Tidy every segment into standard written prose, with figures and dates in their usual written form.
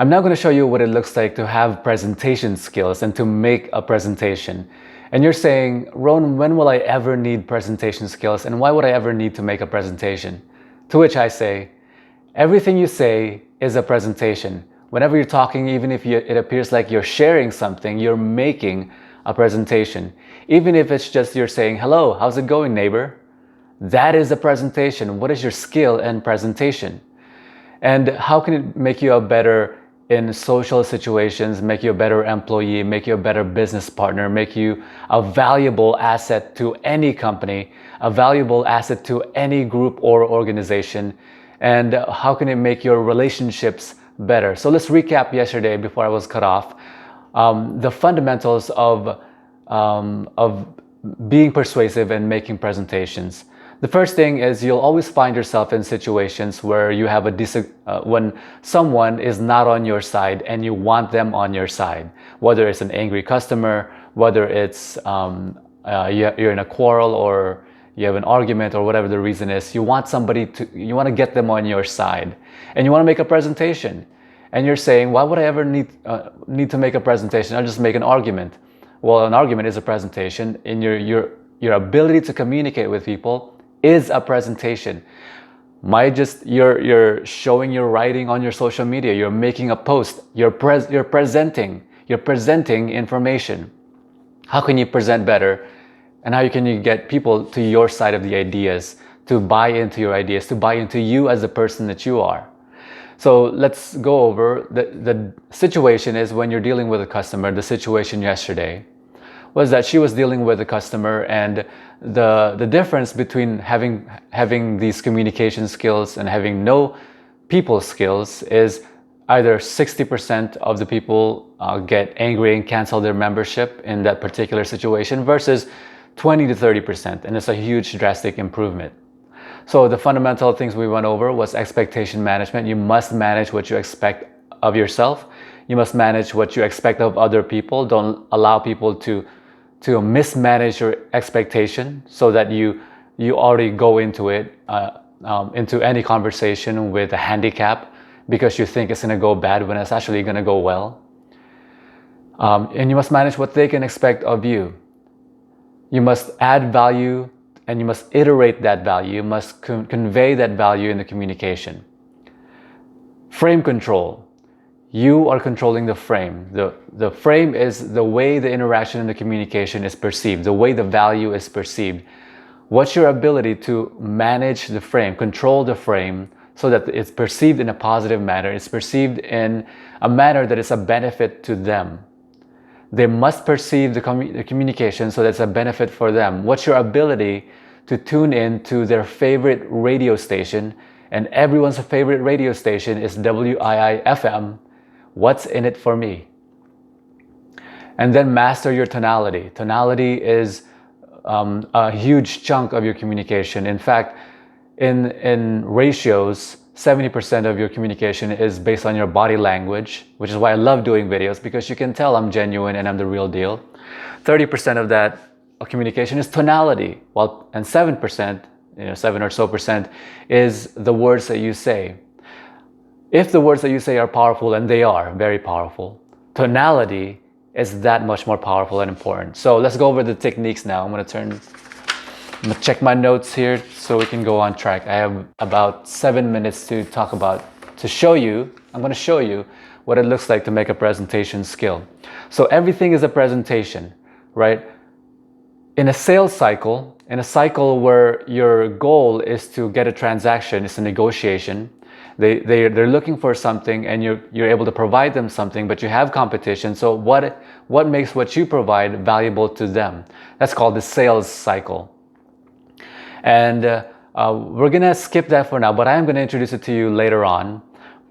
I'm now going to show you what it looks like to have presentation skills and to make a presentation. And you're saying, Ron, when will I ever need presentation skills and why would I ever need to make a presentation? To which I say, everything you say is a presentation. Whenever you're talking, even if it appears like you're sharing something, you're making a presentation. Even if it's just you're saying, hello, how's it going, neighbor? That is a presentation. What is your skill in presentation? And how can it make you a better in social situations, make you a better employee, make you a better business partner, make you a valuable asset to any company, a valuable asset to any group or organization? And how can it make your relationships better? So let's recap yesterday before I was cut off. The fundamentals of being persuasive and making presentations. The first thing is you'll always find yourself in situations where you have when someone is not on your side and you want them on your side. Whether it's an angry customer, whether it's you're in a quarrel or you have an argument or whatever the reason is, you want to get them on your side and you want to make a presentation. And you're saying, why would I ever need to make a presentation? I'll just make an argument. Well, an argument is a presentation, and your ability to communicate with people is a presentation. You're showing your writing on your social media, you're making a post, you're presenting information. How can you present better? And how can you get people to your side of the ideas, to buy into your ideas, to buy into you as the person that you are? So let's go over the situation is when you're dealing with a customer. The situation yesterday was that she was dealing with a customer, and the difference between having these communication skills and having no people skills is either 60% of the people get angry and cancel their membership in that particular situation versus 20 to 30%, and it's a huge drastic improvement. So the fundamental things we went over was expectation management. You must manage what you expect of yourself. You must manage what you expect of other people. Don't allow people to mismanage your expectation so that you already go into it, into any conversation with a handicap because you think it's going to go bad when it's actually going to go well. And you must manage what they can expect of you. You must add value and you must iterate that value. You must convey that value in the communication. Frame control. You are controlling the frame. The frame is the way the interaction and the communication is perceived, the way the value is perceived. What's your ability to manage the frame, control the frame so that it's perceived in a positive manner, it's perceived in a manner that is a benefit to them. They must perceive the communication so that's a benefit for them. What's your ability to tune in to their favorite radio station? And everyone's favorite radio station is WII-FM. What's in it for me? And then master your tonality. Tonality is a huge chunk of your communication. In fact, in ratios, 70% of your communication is based on your body language, which is why I love doing videos, because you can tell I'm genuine and I'm the real deal. 30% of that communication is tonality, and 7%, 7 or so percent, is the words that you say. If the words that you say are powerful, and they are very powerful, tonality is that much more powerful and important. So let's go over the techniques now. I'm gonna check my notes here so we can go on track. I have about 7 minutes to show you. I'm gonna show you what it looks like to make a presentation skill. So everything is a presentation, right? In a sales cycle, in a cycle where your goal is to get a transaction, it's a negotiation. They're looking for something and you're able to provide them something, but you have competition. So what makes what you provide valuable to them? That's called the sales cycle. And we're gonna skip that for now, but I am gonna introduce it to you later on.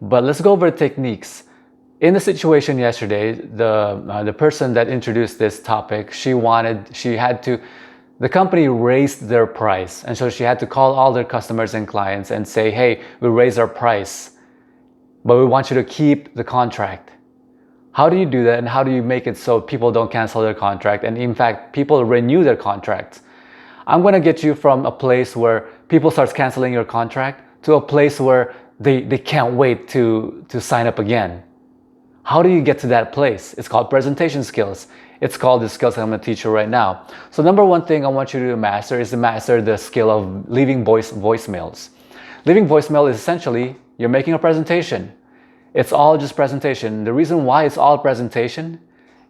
But let's go over techniques. In the situation yesterday, the person that introduced this topic, the company raised their price, and so she had to call all their customers and clients and say, hey, we raised our price, but we want you to keep the contract. How do you do that, and how do you make it so people don't cancel their contract, and in fact, people renew their contracts? I'm going to get you from a place where people start canceling your contract to a place where they can't wait to sign up again. How do you get to that place? It's called presentation skills. It's called the skills I'm going to teach you right now. So number one thing I want you to master is to master the skill of leaving voicemails. Leaving voicemail is essentially you're making a presentation. It's all just presentation. The reason why it's all presentation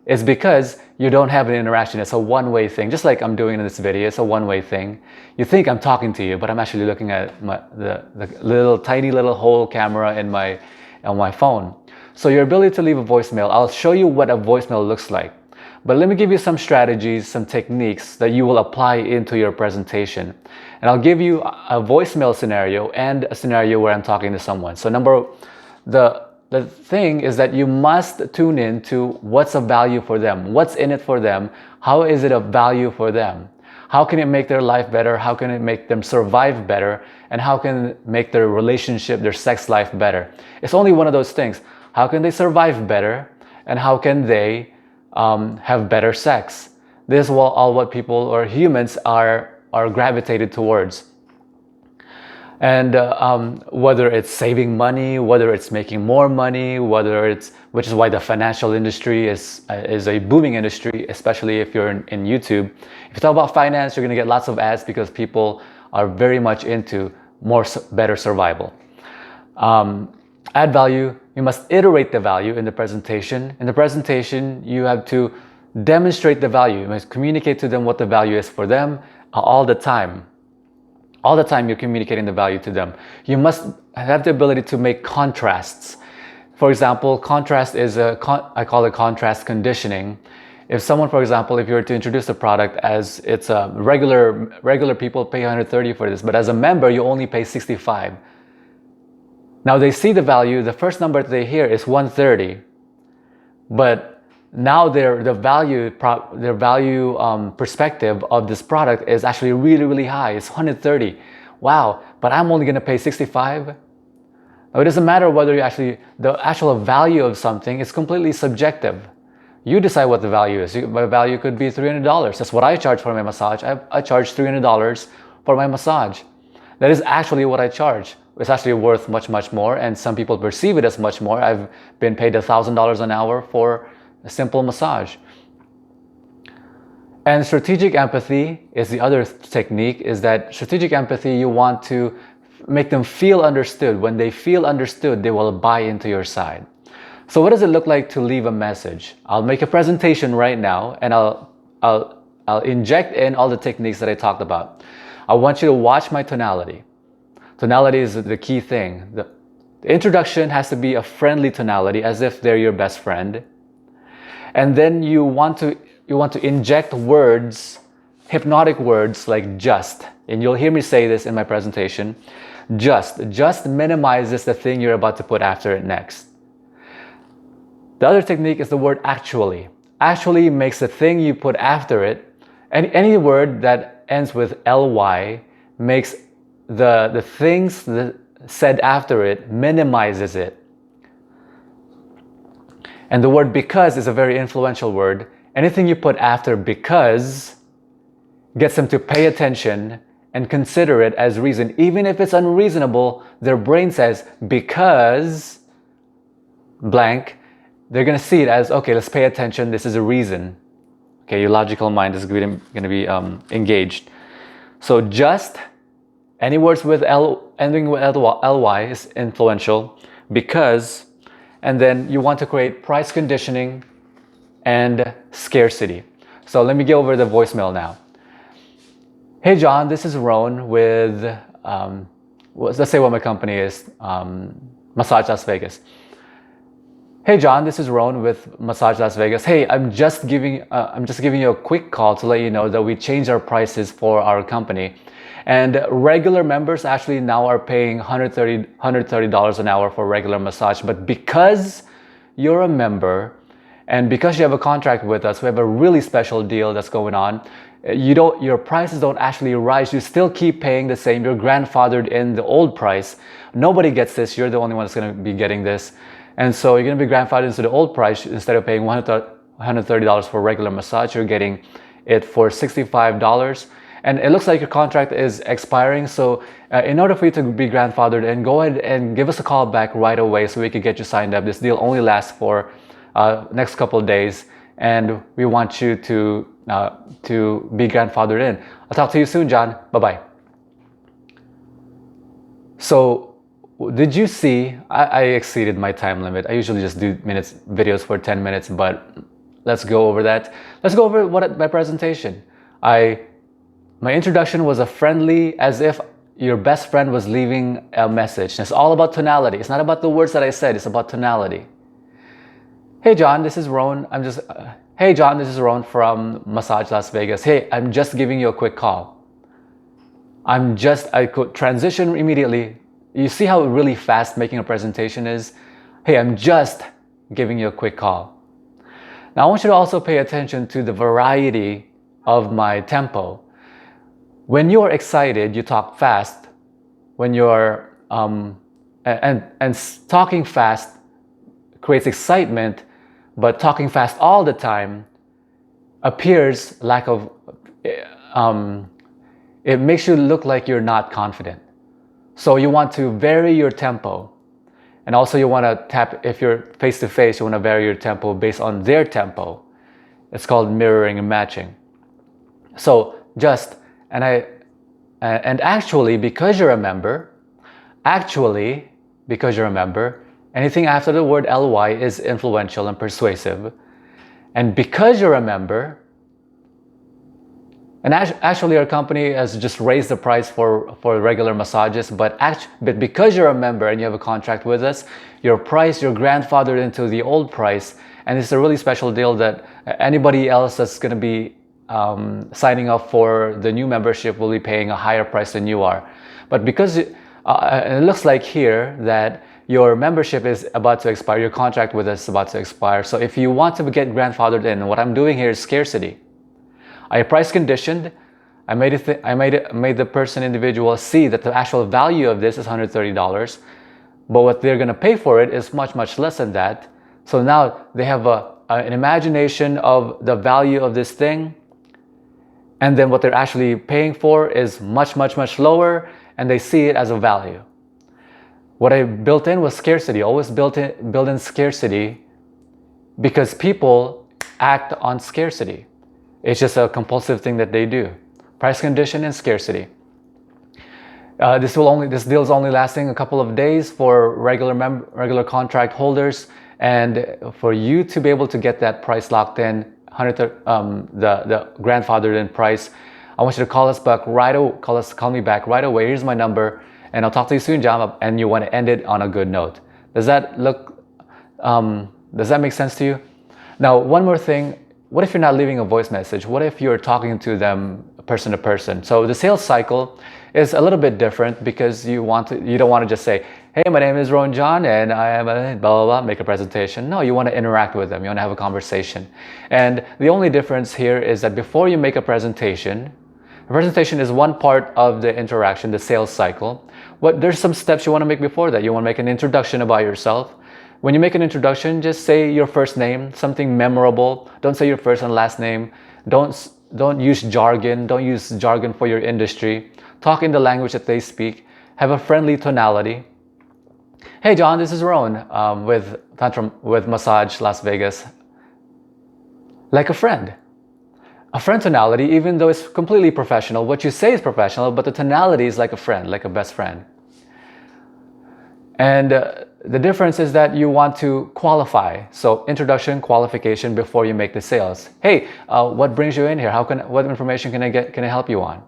is because you don't have an interaction. It's a one-way thing. Just like I'm doing in this video, it's a one-way thing. You think I'm talking to you, but I'm actually looking at the little tiny little hole camera on my phone. So your ability to leave a voicemail, I'll show you what a voicemail looks like. But let me give you some strategies, some techniques that you will apply into your presentation. And I'll give you a voicemail scenario and a scenario where I'm talking to someone. So the thing is that you must tune in to what's of value for them, what's in it for them, how is it of value for them, how can it make their life better, how can it make them survive better, and how can it make their relationship, their sex life better. It's only one of those things. How can they survive better, and how can they have better sex? This is all what people or humans are gravitated towards. And whether it's saving money, whether it's making more money, which is why the financial industry is a booming industry, especially if you're in YouTube. If you talk about finance, you're going to get lots of ads because people are very much into better survival. Add value. You must iterate the value in the presentation. In the presentation, you have to demonstrate the value. You must communicate to them what the value is for them all the time. All the time you're communicating the value to them. You must have the ability to make contrasts. For example, contrast is I call it contrast conditioning. If someone, for example, if you were to introduce a product as it's a regular people pay $130 for this, but as a member you only pay $65. Now they see the value, the first number that they hear is $130, but now their value perspective of this product is actually really high. It's $130. Wow, but I'm only going to pay $65. Now it doesn't matter whether the actual value of something is completely subjective. You decide what the value is. My value could be $300. That's what I charge for my massage. I charge $300 for my massage. That is actually what I charge. It's actually worth much more, and some people perceive it as much more. I've been paid $1,000 an hour for a simple massage. And strategic empathy is the other technique, is that strategic empathy, you want to make them feel understood. When they feel understood, they will buy into your side. So what does it look like to leave a message? I'll make a presentation right now, and I'll inject in all the techniques that I talked about. I want you to watch my tonality. Tonality is the key thing. The introduction has to be a friendly tonality, as if they're your best friend. And then you want to inject words, hypnotic words like just. And you'll hear me say this in my presentation. Just minimizes the thing you're about to put after it next. The other technique is the word actually. Actually makes the thing you put after it, any word that ends with ly makes the things that said after it, minimizes it. And the word because is a very influential word. Anything you put after because gets them to pay attention and consider it as reason. Even if it's unreasonable, their brain says because blank, they're going to see it as, okay, let's pay attention, this is a reason. Okay, your logical mind is going to be engaged. So just, any words with ending with ly is influential. Because, and then you want to create price conditioning and scarcity. So let me get over the voicemail now. Hey John, this is Ron with, let's say what my company is, Massage Las Vegas. Hey John, this is Ron with Massage Las Vegas. Hey, I'm just giving you a quick call to let you know that we changed our prices for our company. And regular members actually now are paying $130 an hour for regular massage. But because you're a member and because you have a contract with us, we have a really special deal that's going on. Your prices don't actually rise. You still keep paying the same. You're grandfathered in the old price. Nobody gets this. You're the only one that's going to be getting this. And so you're going to be grandfathered into the old price. Instead of paying $130 for regular massage, you're getting it for $65. And it looks like your contract is expiring. So in order for you to be grandfathered in, go ahead and give us a call back right away so we can get you signed up. This deal only lasts for next couple of days, and we want you to be grandfathered in. I'll talk to you soon, John. Bye-bye. So did you see, I exceeded my time limit. I usually just do videos for 10 minutes, but let's go over that. Let's go over my presentation. My introduction was a friendly, as if your best friend was leaving a message. And it's all about tonality. It's not about the words that I said, it's about tonality. Hey John, this is Ron. Hey John, this is Ron from Massage Las Vegas. Hey, I'm just giving you a quick call. I could transition immediately. You see how really fast making a presentation is? Hey, I'm just giving you a quick call. Now I want you to also pay attention to the variety of my tempo. When you're excited, you talk fast. When you're talking fast creates excitement, but talking fast all the time appears lack of. It makes you look like you're not confident. So you want to vary your tempo, and also you want to tap. If you're face to face, you want to vary your tempo based on their tempo. It's called mirroring and matching. So actually, because you're a member, anything after the word ly is influential and persuasive. And because you're a member, and actually our company has just raised the price for regular massages, but because you're a member and you have a contract with us, your grandfathered into the old price, and it's a really special deal that anybody else that's going to be signing up for the new membership will be paying a higher price than you are. But because it looks like here that your membership is about to expire, your contract with us is about to expire. So if you want to get grandfathered in, what I'm doing here is scarcity. I price conditioned. I made the individual see that the actual value of this is $130, but what they're going to pay for it is much, much less than that. So now they have an imagination of the value of this thing, and then what they're actually paying for is much, much, much lower, and they see it as a value. What I built in was scarcity. Always build in scarcity, because people act on scarcity. It's just a compulsive thing that they do. Price condition and scarcity. This deal is only lasting a couple of days for regular contract holders, and for you to be able to get that price locked in, the grandfathered in price, I want you to call me back right away. Here's my number, and I'll talk to you soon, John. And you want to end it on a good note. Does that make sense to you? Now, one more thing. What if you're not leaving a voice message? What if you're talking to them person to person? So the sales cycle is a little bit different, because you don't want to just say, hey, my name is Ron John and I am a blah, blah, blah, make a presentation. No, you want to interact with them. You want to have a conversation. And the only difference here is that before you make a presentation is one part of the interaction, the sales cycle. There's some steps you want to make before that. You want to make an introduction about yourself. When you make an introduction, just say your first name, something memorable. Don't say your first and last name. Don't use jargon. Don't use jargon for your industry. Talk in the language that they speak. Have a friendly tonality. Hey John, this is Ron with Massage Las Vegas. Like a friend. A friend tonality, even though it's completely professional. What you say is professional, but the tonality is like a friend, like a best friend. And the difference is that you want to qualify. So introduction, qualification before you make the sales. Hey, what brings you in here? What information can I help you on?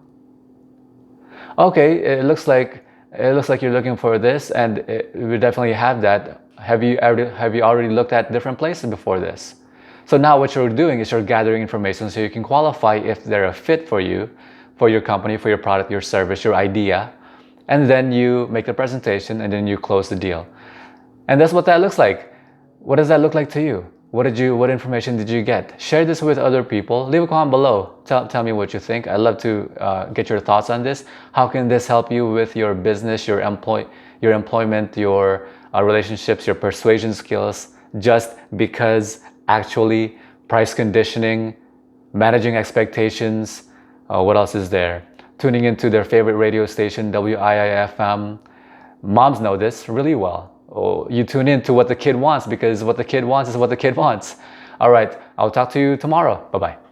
Okay, it looks like you're looking for this, and we definitely have that. Have you already looked at different places before this? So now what you're doing is you're gathering information so you can qualify if they're a fit for you, for your company, for your product, your service, your idea. And then you make the presentation, and then you close the deal. And that's what that looks like. What does that look like to you? What information did you get? Share this with other people. Leave a comment below. Tell me what you think. I'd love to get your thoughts on this. How can this help you with your business, your employment, your relationships, your persuasion skills? Just because actually price conditioning, managing expectations, what else is there? Tuning into their favorite radio station, WIIFM. Moms know this really well. you tune in to what the kid wants, because what the kid wants is what the kid wants. All right, I'll talk to you tomorrow. Bye-bye.